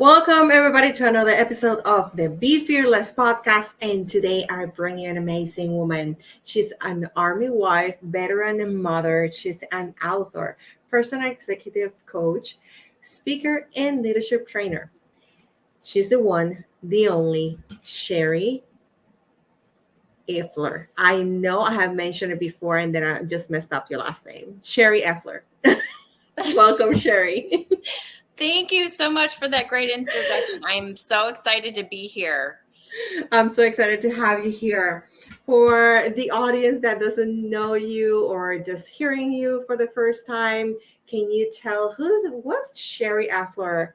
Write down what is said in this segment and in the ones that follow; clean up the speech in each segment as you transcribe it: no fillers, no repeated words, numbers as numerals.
Welcome, everybody, to another episode of the Be Fearless podcast. And today I bring you an amazing woman. She's an army wife, veteran and mother. She's an author, personal executive coach, speaker, and leadership trainer. She's the one, the only, Sherry Eifler. I know I have mentioned it before and then I just messed up your last name. Sherry Eifler. Welcome, Sherry. Thank you so much for that great introduction. I'm so excited to be here. I'm so excited to have you here. For the audience that doesn't know you or just hearing you for the first time, can you tell what's Sherry Affler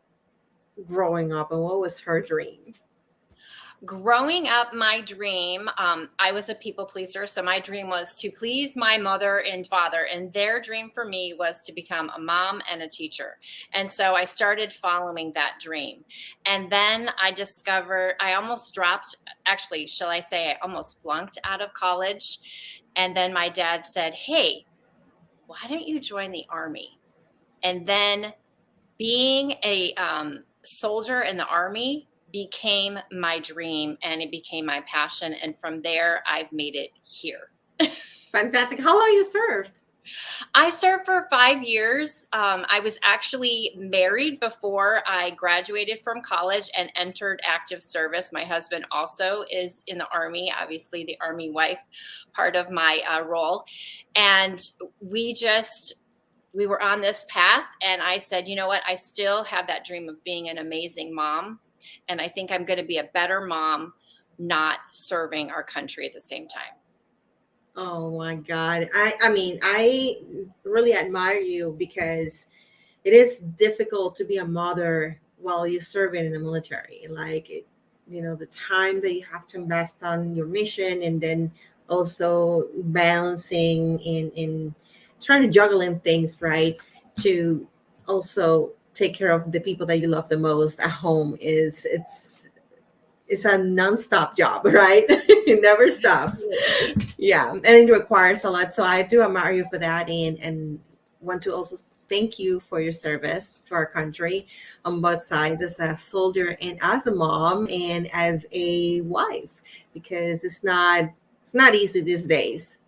growing up and what was her dream? Growing up, my dream, I was a people pleaser. So my dream was to please my mother and father. And their dream for me was to become a mom and a teacher. And so I started following that dream. And then I discovered I almost dropped, actually, shall I say, I almost flunked out of college. And then my dad said, "Hey, why don't you join the Army?" And then being a soldier in the Army became my dream and it became my passion. And from there, I've made it here. Fantastic. How long you served? I served for 5 years. I was actually married before I graduated from college and entered active service. My husband also is in the Army, obviously, the Army wife, part of my role. And we were on this path, and I said, you know what? I still have that dream of being an amazing mom. And I think I'm going to be a better mom, not serving our country at the same time. Oh my God. I really admire you because it is difficult to be a mother while you're serving in the military. The time that you have to invest on your mission and then also balancing in trying to juggle in things, right? To also take care of the people that you love the most at home it's a nonstop job, right? It never stops. Absolutely. Yeah, and it requires a lot. So I do admire you for that, and want to also thank you for your service to our country on both sides as a soldier and as a mom and as a wife, because it's not easy these days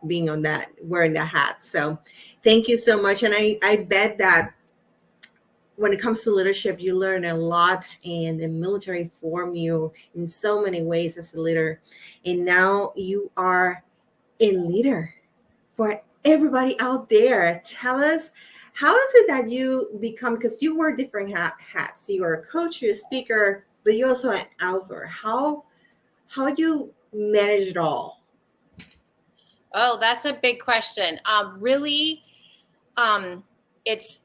being on that wearing that hat. So thank you so much, and I bet that when it comes to leadership, you learn a lot, and the military form you in so many ways as a leader. And now you are a leader for everybody out there. Tell us, how is it that you become, because you wear different hats. You are a coach, you're a speaker, but you're also an author. How do you manage it all? Oh, that's a big question. Really, it's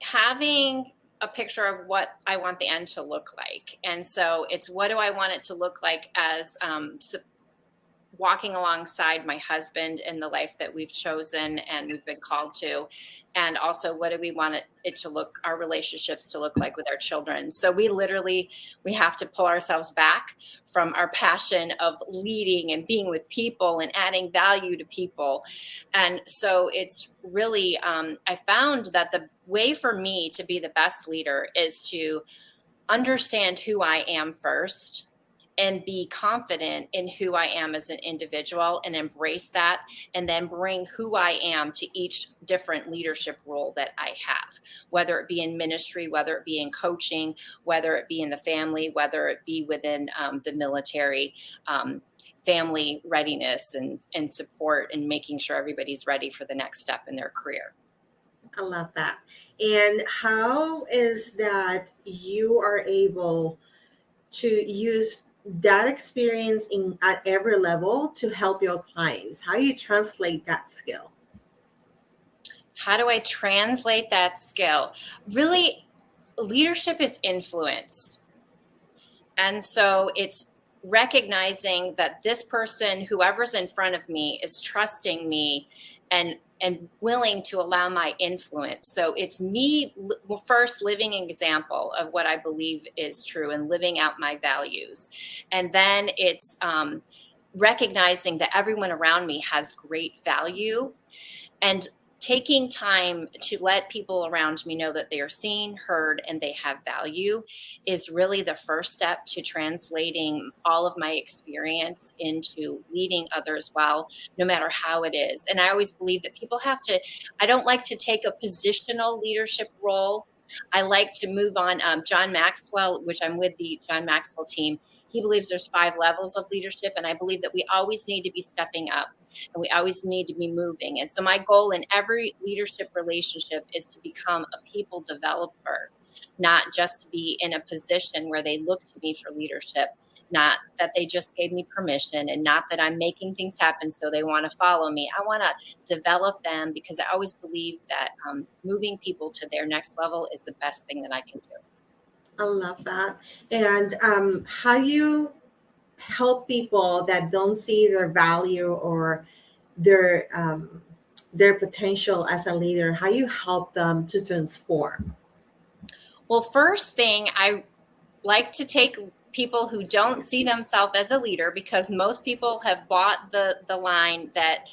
having a picture of what I want the end to look like, and so it's what do I want it to look like as walking alongside my husband in the life that we've chosen and we've been called to. And also, what do we want it to look, our relationships to look like with our children? So we have to pull ourselves back from our passion of leading and being with people and adding value to people. And so it's really, I found that the way for me to be the best leader is to understand who I am first and be confident in who I am as an individual and embrace that, and then bring who I am to each different leadership role that I have, whether it be in ministry, whether it be in coaching, whether it be in the family, whether it be within the military, family readiness and support, and making sure everybody's ready for the next step in their career. I love that. And how is that you are able to use that experience in at every level to help your clients? How you translate that skill? How do I translate that skill? Really, leadership is influence. And so it's recognizing that this person, whoever's in front of me, is trusting me and willing to allow my influence. So it's me first living an example of what I believe is true and living out my values. And then it's recognizing that everyone around me has great value and taking time to let people around me know that they are seen, heard, and they have value is really the first step to translating all of my experience into leading others well, no matter how it is. And I always believe that people have to, I don't like to take a positional leadership role. I like to move on. John Maxwell, which I'm with the John Maxwell team, he believes there's 5 levels of leadership. And I believe that we always need to be stepping up and we always need to be moving. And so my goal in every leadership relationship is to become a people developer, not just to be in a position where they look to me for leadership, not that they just gave me permission and not that I'm making things happen so they want to follow me. I want to develop them because I always believe that moving people to their next level is the best thing that I can do. I love that. And how you help people that don't see their value or their potential as a leader, how you help them to transform? Well, first thing, I like to take people who don't see themselves as a leader, because most people have bought the line that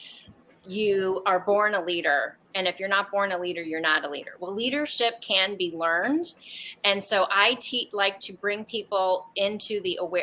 you are born a leader. And if you're not born a leader, you're not a leader. Well, leadership can be learned. And so I like to bring people into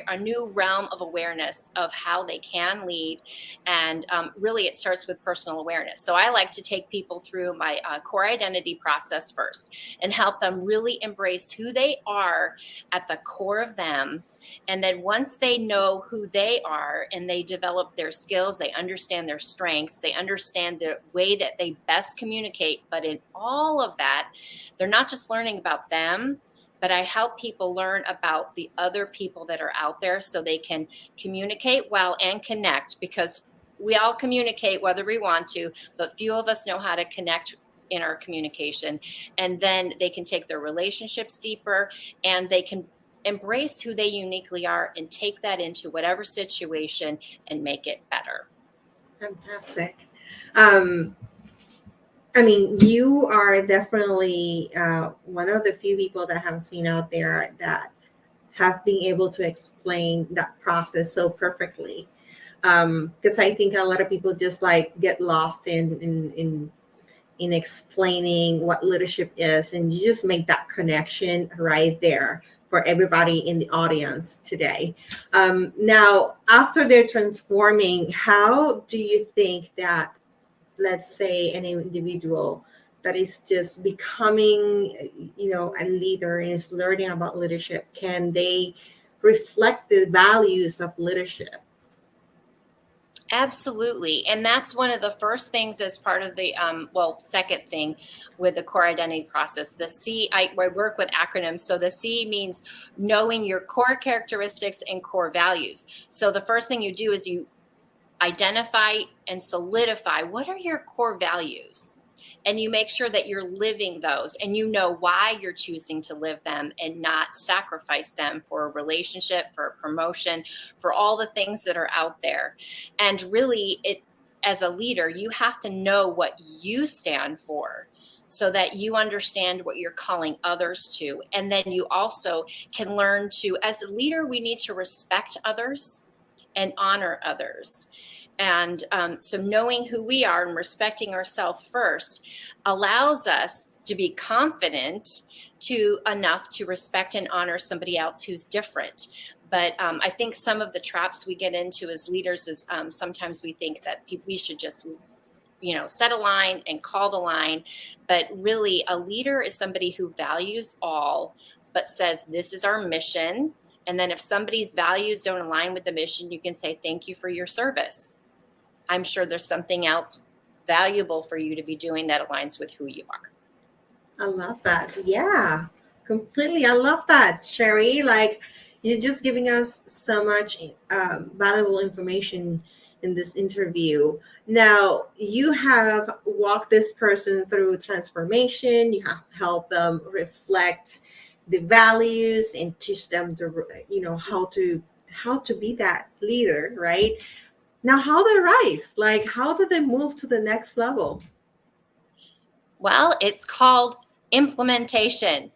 a new realm of awareness of how they can lead. And really, it starts with personal awareness. So I like to take people through my core identity process first and help them really embrace who they are at the core of them. And then once they know who they are and they develop their skills, they understand their strengths, they understand the way that they best communicate. But in all of that, they're not just learning about them, but I help people learn about the other people that are out there so they can communicate well and connect, because we all communicate whether we want to, but few of us know how to connect in our communication. And then they can take their relationships deeper and they can embrace who they uniquely are and take that into whatever situation and make it better. Fantastic. I mean, you are definitely one of the few people that have seen out there that have been able to explain that process so perfectly. Because I think a lot of people just like get lost in explaining what leadership is, and you just make that connection right there for everybody in the audience today. Now, after they're transforming, how do you think that, let's say, an individual that is just becoming, a leader and is learning about leadership, can they reflect the values of leadership? Absolutely. And that's one of the first things as part of the, second thing with the core identity process. The C, I work with acronyms. So the C means knowing your core characteristics and core values. So the first thing you do is you identify and solidify what are your core values. And you make sure that you're living those and you know why you're choosing to live them and not sacrifice them for a relationship, for a promotion, for all the things that are out there. And really, it's, as a leader, you have to know what you stand for so that you understand what you're calling others to. And then you also can learn to, as a leader, we need to respect others and honor others. And so knowing who we are and respecting ourselves first allows us to be confident enough to respect and honor somebody else who's different. But I think some of the traps we get into as leaders is sometimes we think that we should just, set a line and call the line. But really, a leader is somebody who values all, but says, this is our mission. And then if somebody's values don't align with the mission, you can say, thank you for your service. I'm sure there's something else valuable for you to be doing that aligns with who you are. I love that. Yeah, completely. I love that, Sherry. Like, you're just giving us so much valuable information in this interview. Now, you have walked this person through transformation. You have helped them reflect the values and teach them how to be that leader, right? Now, how they rise? Like, how did they move to the next level? Well, it's called implementation.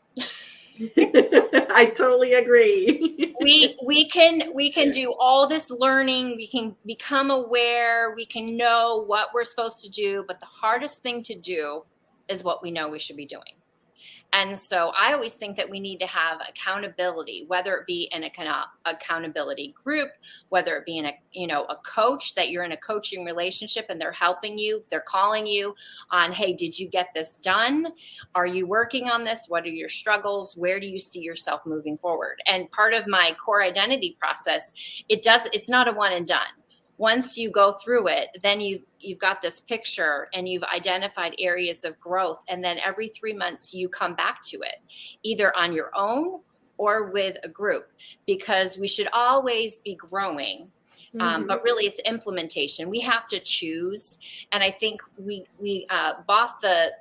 I I totally agree. We can do all this learning, we can become aware, we can know what we're supposed to do, but the hardest thing to do is what we know we should be doing. And so I always think that we need to have accountability, whether it be in a kind of accountability group, whether it be in a coach, that you're in a coaching relationship and they're helping you, they're calling you on, hey, did you get this done? Are you working on this? What are your struggles? Where do you see yourself moving forward? And part of my core identity process, it's not a one and done. Once you go through it, then you've got this picture and you've identified areas of growth. And then every 3 months you come back to it, either on your own or with a group, because we should always be growing. But really it's implementation. We have to choose. And I think we bought the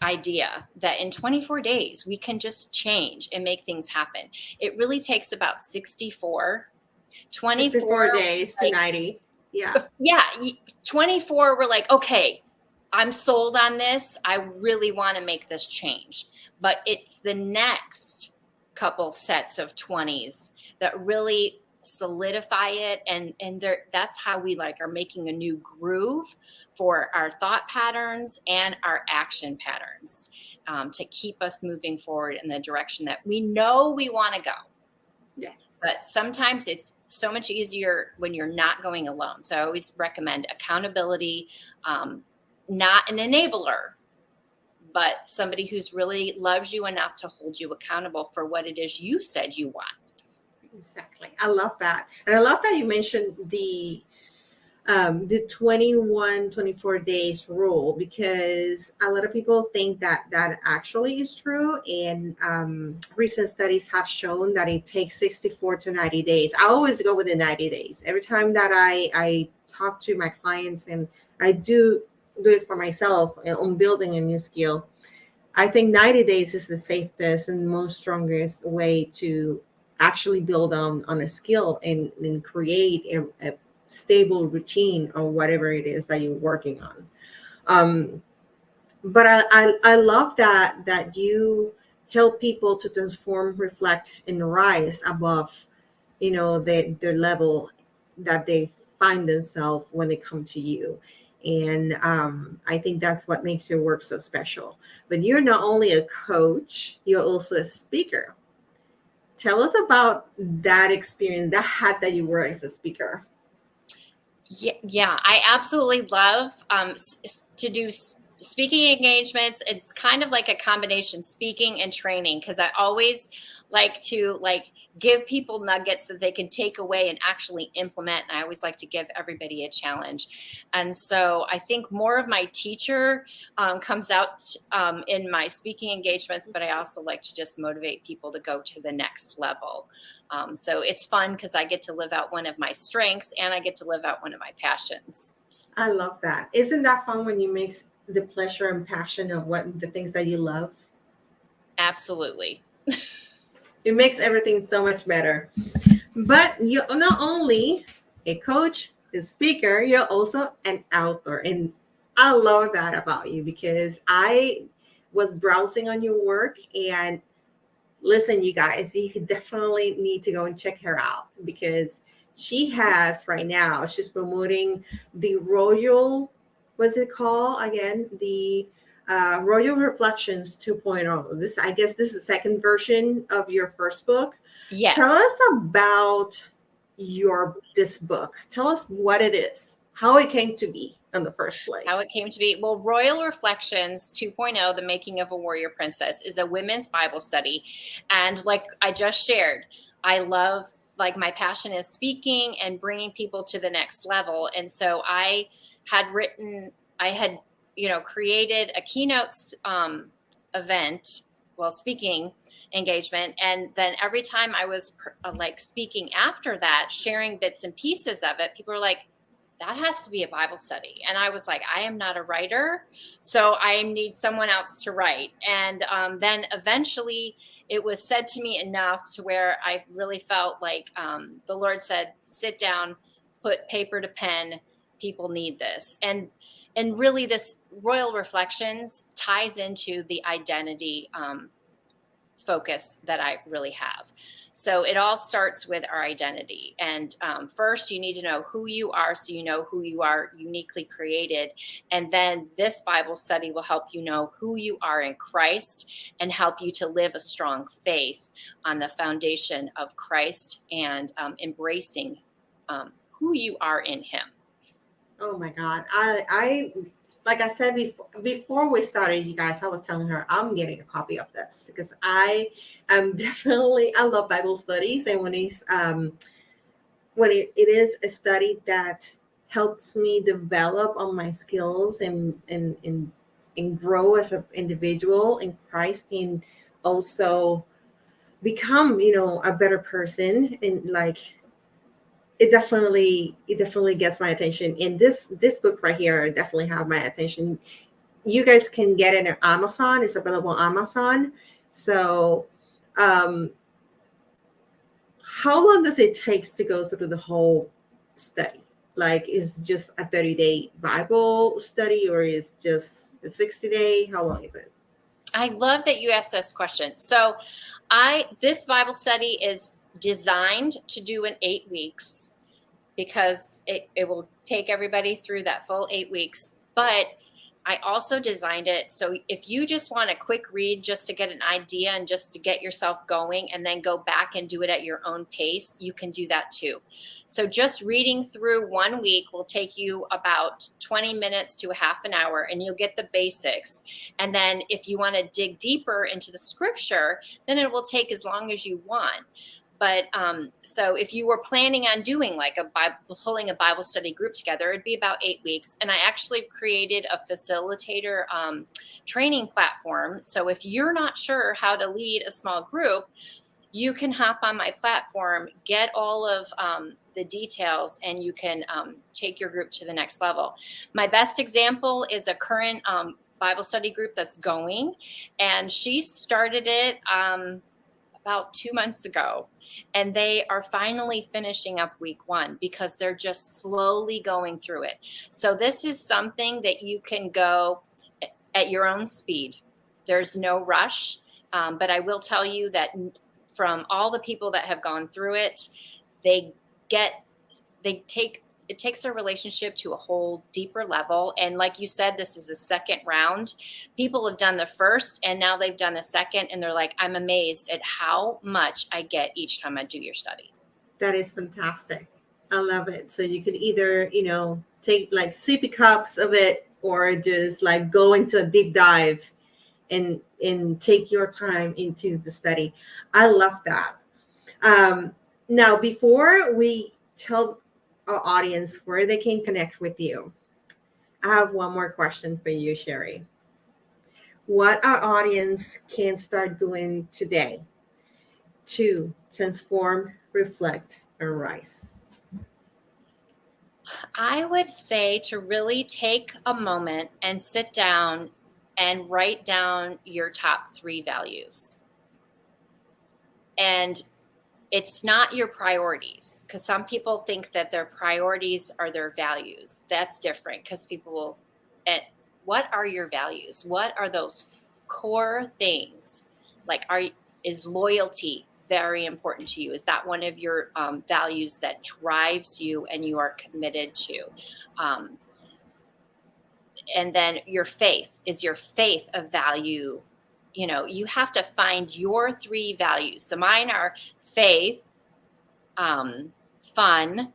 idea that in 24 days we can just change and make things happen. It really takes about 24 days to 90. Yeah. 24, we're like, okay, I'm sold on this. I really want to make this change. But it's the next couple sets of 20s that really solidify it. And that's how we are making a new groove for our thought patterns and our action patterns, to keep us moving forward in the direction that we know we want to go. Yes. But sometimes it's so much easier when you're not going alone. So I always recommend accountability, not an enabler, but somebody who's really loves you enough to hold you accountable for what it is you said you want. Exactly. I love that. And I love that you mentioned the 24 days rule, because a lot of people think that actually is true. And recent studies have shown that it takes 64 to 90 days. I always go within 90 days. Every time that I talk to my clients, and I do it for myself on building a new skill, I think 90 days is the safest and most strongest way to actually build on a skill and create a stable routine or whatever it is that you're working on. But I love that you help people to transform, reflect, and rise above, their level that they find themselves when they come to you. And I think that's what makes your work so special. But you're not only a coach, you're also a speaker. Tell us about that experience, that hat that you wear as a speaker. Yeah, I absolutely love to do speaking engagements. It's kind of like a combination, speaking and training, because I always like to give people nuggets that they can take away and actually implement. And I always like to give everybody a challenge. And so I think more of my teacher comes out in my speaking engagements, but I also like to just motivate people to go to the next level. So it's fun because I get to live out one of my strengths and I get to live out one of my passions. I love that. Isn't that fun when you mix the pleasure and passion of what the things that you love? Absolutely. It makes everything so much better. But you're not only a coach, a speaker, you're also an author. And I love that about you, because I was browsing on your work, and listen, you guys, you definitely need to go and check her out, because she has right now, she's promoting the Royal, what's it called again? The Royal Reflections 2.0. I guess this is the second version of your first book. Yes. Tell us about this book. Tell us what it is, how it came to be in the first place. How it came to be. Well, Royal Reflections 2.0, The Making of a Warrior Princess, is a women's Bible study. And like I just shared, I love, my passion is speaking and bringing people to the next level. And so I had created a keynote event, speaking engagement. And then every time I was speaking after that, sharing bits and pieces of it, people were like, that has to be a Bible study. And I was like, I am not a writer, so I need someone else to write. And then eventually it was said to me enough to where I really felt like the Lord said, sit down, put paper to pen, people need this. And really this Royal Reflections ties into the identity focus that I really have. So it all starts with our identity. And first, you need to know who you are, so you know who you are uniquely created. And then this Bible study will help you know who you are in Christ and help you to live a strong faith on the foundation of Christ and embracing who you are in Him. Oh my God. I like I said before we started, you guys, I was telling her I'm getting a copy of this because I am definitely, I love Bible studies. And when it is a study that helps me develop on my skills and grow as an individual in Christ, and also become, a better person, and like it definitely gets my attention. And this book right here definitely have my attention. You guys can get it on Amazon. It's available on Amazon. So how long does it take to go through the whole study? Like, is just a 30-day Bible study, or is just a 60-day? How long is it? I love that you asked this question. So this Bible study is designed to do in 8 weeks because it will take everybody through that full 8 weeks. But I also designed it so if you just want a quick read just to get an idea and just to get yourself going and then go back and do it at your own pace, you can do that too. So just reading through 1 week will take you about 20 minutes to a half an hour, and you'll get the basics. And then if you want to dig deeper into the scripture, then it will take as long as you want. But so if you were planning on doing like pulling a Bible study group together, it'd be about 8 weeks. And I actually created a facilitator training platform. So if you're not sure how to lead a small group, you can hop on my platform, get all of the details, and you can take your group to the next level. My best example is a current Bible study group that's going, and she started it about 2 months ago. And they are finally finishing up week 1 because they're just slowly going through it. So this is something that you can go at your own speed. There's no rush. But I will tell you that from all the people that have gone through it, it takes their relationship to a whole deeper level. And like you said, this is the second round. People have done the first and now they've done the second, and they're like, I'm amazed at how much I get each time I do your study. That is fantastic. I love it. So you could either, take like sippy cups of it, or just like go into a deep dive and take your time into the study. I love that. Now, before we tell our audience where they can connect with you, I have one more question for you, Sherry. What our audience can start doing today to transform, reflect, and rise? I would say to really take a moment and sit down and write down your top 3 values. And it's not your priorities, because some people think that their priorities are their values. That's different, because people will, what are your values? What are those core things? Like, is loyalty very important to you? Is that one of your values that drives you and you are committed to? And then your faith, is your faith a value? You have to find your 3 values. So mine are faith, fun,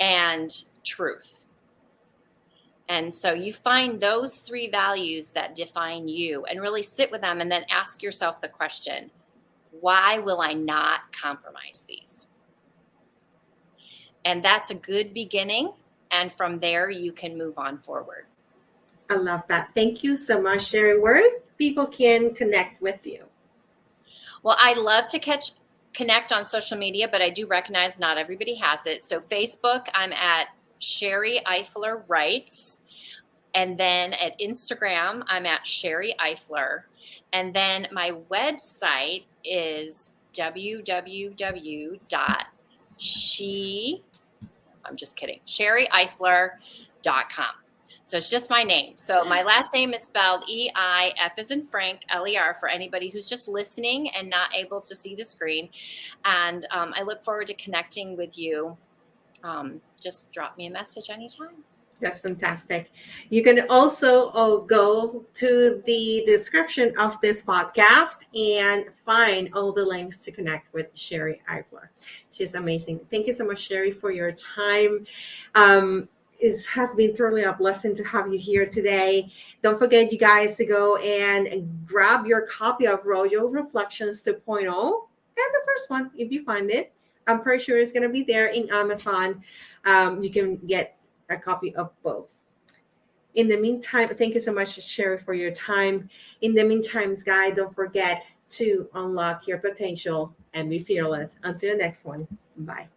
and truth. And so you find those 3 values that define you and really sit with them, and then ask yourself the question, why will I not compromise these? And that's a good beginning. And from there, you can move on forward. I love that. Thank you so much, Sherry. Where people can connect with you? Well, I love to connect on social media, but I do recognize not everybody has it. So Facebook, I'm at Sherry Eifler Writes. And then at Instagram, I'm at Sherry Eifler. And then my website is sherryeifler.com. So it's just my name. So my last name is spelled E-I-F as in Frank, L-E-R, for anybody who's just listening and not able to see the screen. And I look forward to connecting with you. Just drop me a message anytime. That's fantastic. You can also go to the description of this podcast and find all the links to connect with Sherry Eifler. She's amazing. Thank you so much, Sherry, for your time. It has been truly a blessing to have you here today. Don't forget, you guys, to go and grab your copy of Royal Reflections 2.0 and the first one, if you find it. I'm pretty sure it's going to be there in Amazon. You can get a copy of both. In the meantime, thank you so much, Sherry, for your time. In the meantime, guys, don't forget to unlock your potential and be fearless. Until the next one, bye.